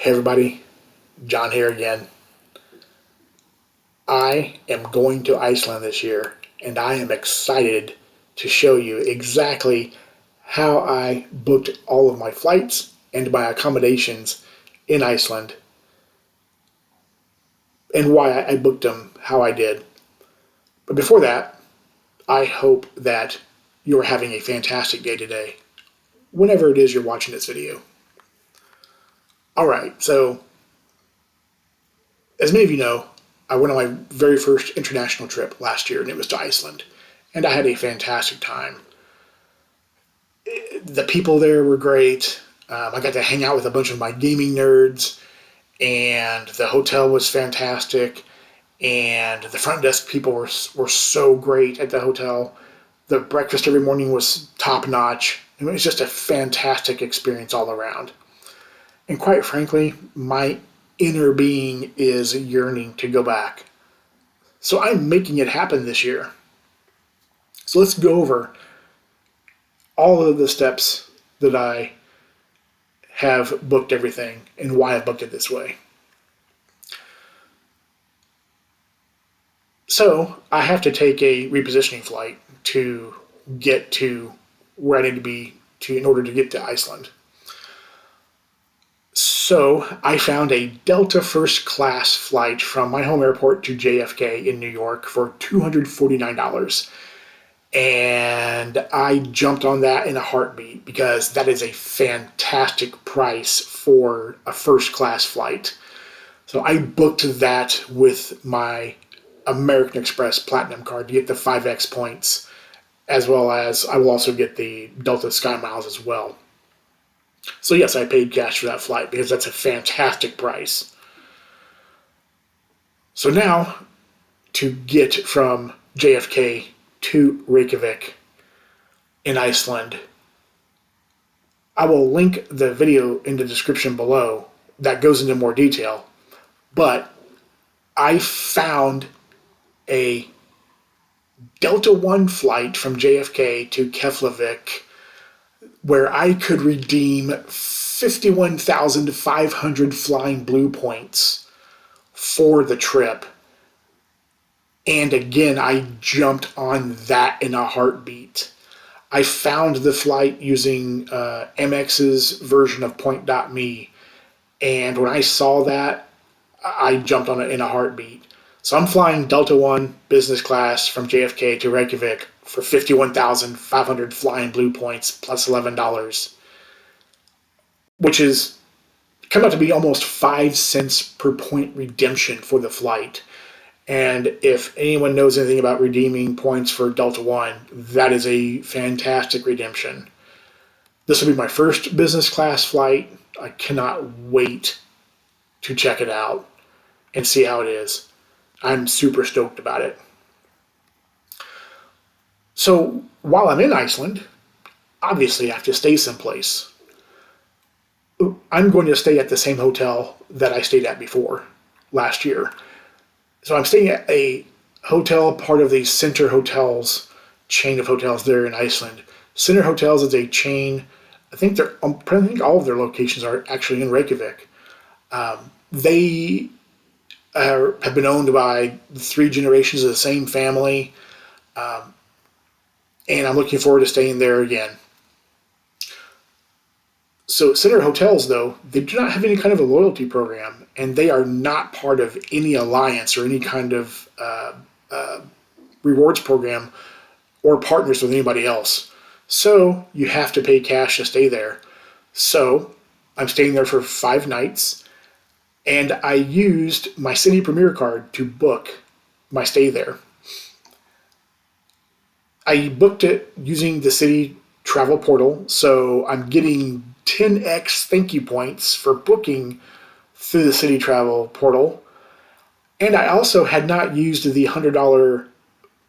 Hey everybody, John here again. I am going to Iceland this year and I am excited to show you exactly how I booked all of my flights and my accommodations in Iceland and why I booked them how I did. But before that, I hope that you're having a fantastic day today, whenever it is you're watching this video. Alright, so as many of you know, I went on my very first international trip last year, and it was to Iceland. And I had a fantastic time. The people there were great. I got to hang out with a bunch of my gaming nerds, and the hotel was fantastic. And the front desk people were so great at the hotel. The breakfast every morning was top notch. It was just a fantastic experience all around. And quite frankly, my inner being is yearning to go back. So I'm making it happen this year. So let's go over all of the steps that I have booked everything and why I booked it this way. So I have to take a repositioning flight to get to where I need to be in order to get to Iceland. So I found a Delta first class flight from my home airport to JFK in New York for $249. And I jumped on that in a heartbeat because that is a fantastic price for a first class flight. So I booked that with my American Express Platinum card to get the 5X points, as well as I will also get the Delta Sky Miles as well. So yes, I paid cash for that flight because that's a fantastic price. So now, to get from JFK to Reykjavik in Iceland, I will link the video in the description below that goes into more detail, but I found a Delta One flight from JFK to Keflavik where I could redeem 51,500 flying blue points for the trip. And again, I jumped on that in a heartbeat. I found the flight using MX's version of Point.me, and when I saw that, I jumped on it in a heartbeat. So I'm flying Delta One business class from JFK to Reykjavik for 51,500 flying blue points plus $11, which is come out to be almost 5 cents per point redemption for the flight. And if anyone knows anything about redeeming points for Delta One, that is a fantastic redemption. This will be my first business class flight. I cannot wait to check it out and see how it is. I'm super stoked about it. So while I'm in Iceland, obviously I have to stay someplace. I'm going to stay at the same hotel that I stayed at before last year. So I'm staying at a hotel, part of the Center Hotels chain of hotels there in Iceland. Center Hotels is a chain. I think all of their locations are actually in Reykjavik. They have been owned by 3 generations of the same family, and I'm looking forward to staying there again. So Center Hotels, though, they do not have any kind of a loyalty program, and they are not part of any alliance or any kind of rewards program or partners with anybody else. So you have to pay cash to stay there. So I'm staying there for 5 nights, and I used my City Premier card to book my stay there. I booked it using the City Travel Portal, so I'm getting 10x thank you points for booking through the City Travel Portal. And I also had not used the $100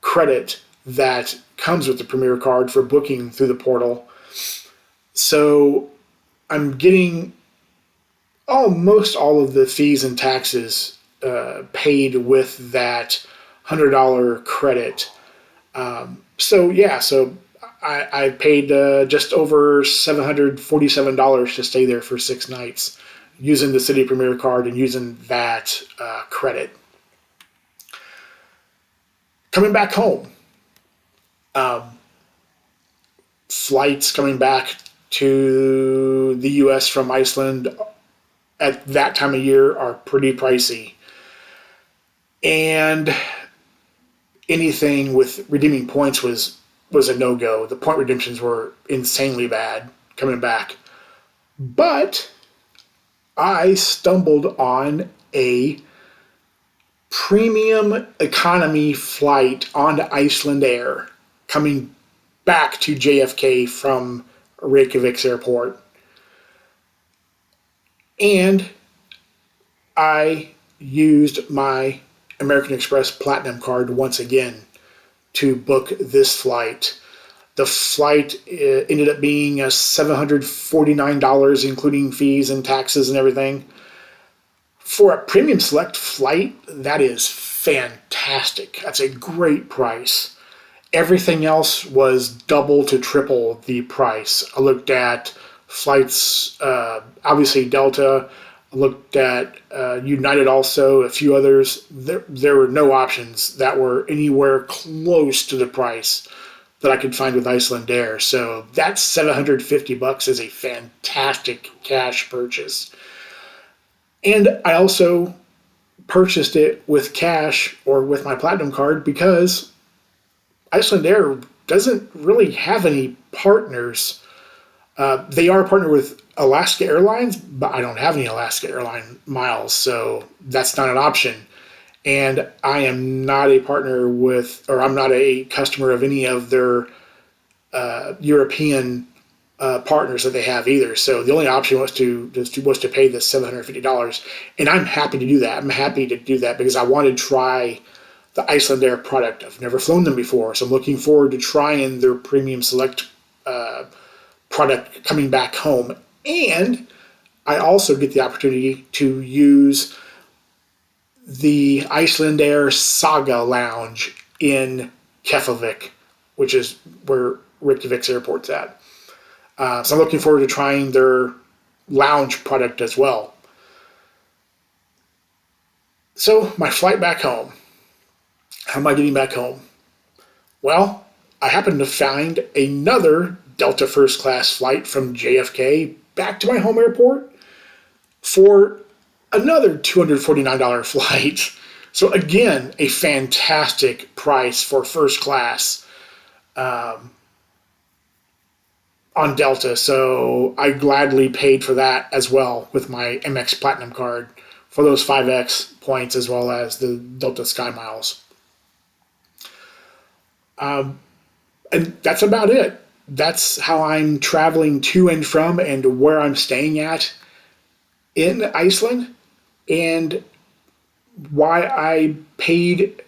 credit that comes with the Premier card for booking through the portal. So I'm getting almost all of the fees and taxes paid with that $100 credit. So I paid just over $747 to stay there for 6 nights using the City Premier card and using that credit. Coming back home, flights coming back to the U.S. from Iceland at that time of year are pretty pricey. And anything with redeeming points was a no-go. The point redemptions were insanely bad coming back. But I stumbled on a premium economy flight on Iceland Air coming back to JFK from Reykjavik airport. And I used my American Express Platinum card once again to book this flight. The flight ended up being $749, including fees and taxes and everything. For a premium select flight, that is fantastic. That's a great price. Everything else was double to triple the price. I looked at flights, obviously Delta. I looked at United also, a few others. There were no options that were anywhere close to the price that I could find with Iceland Air. So that $750 is a fantastic cash purchase. And I also purchased it with cash or with my Platinum card because Iceland Air doesn't really have any partners. They are a partner with Alaska Airlines, but I don't have any Alaska Airline miles, so that's not an option. And I am not a partner with, or I'm not a customer of any of their European partners that they have either. So the only option was to pay the $750, and I'm happy to do that. I'm happy to do that because I want to try the Iceland Air product. I've never flown them before, so I'm looking forward to trying their Premium Select product coming back home. And I also get the opportunity to use the Iceland Air Saga Lounge in Keflavik, which is where Reykjavik airport's at. So I'm looking forward to trying their lounge product as well. So my flight back home. How am I getting back home? Well, I happened to find another Delta first class flight from JFK back to my home airport for another $249 flight. So again, a fantastic price for first class on Delta. So I gladly paid for that as well with my MX Platinum card for those 5X points as well as the Delta Sky Miles. And that's about it. That's how I'm traveling to and from and where I'm staying at in Iceland and why I paid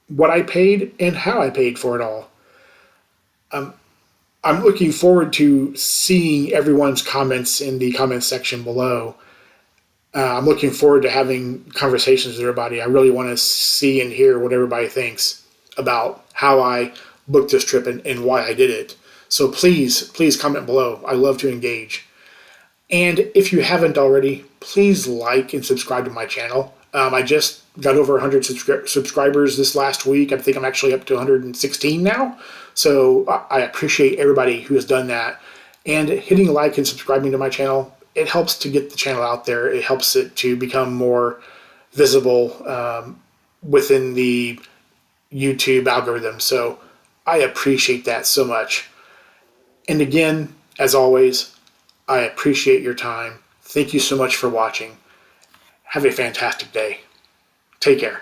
what I paid and how I paid for it all. I'm looking forward to seeing everyone's comments in the comments section below. I'm looking forward to having conversations with everybody. I really want to see and hear what everybody thinks about how I booked this trip and why I did it. So please comment below. I love to engage. And if you haven't already, please like and subscribe to my channel. I just got over 100 subscribers this last week. I think I'm actually up to 116 now. So I appreciate everybody who has done that. And hitting like and subscribing to my channel, it helps to get the channel out there. It helps it to become more visible within the YouTube algorithm. So I appreciate that so much. And again, as always, I appreciate your time. Thank you so much for watching. Have a fantastic day. Take care.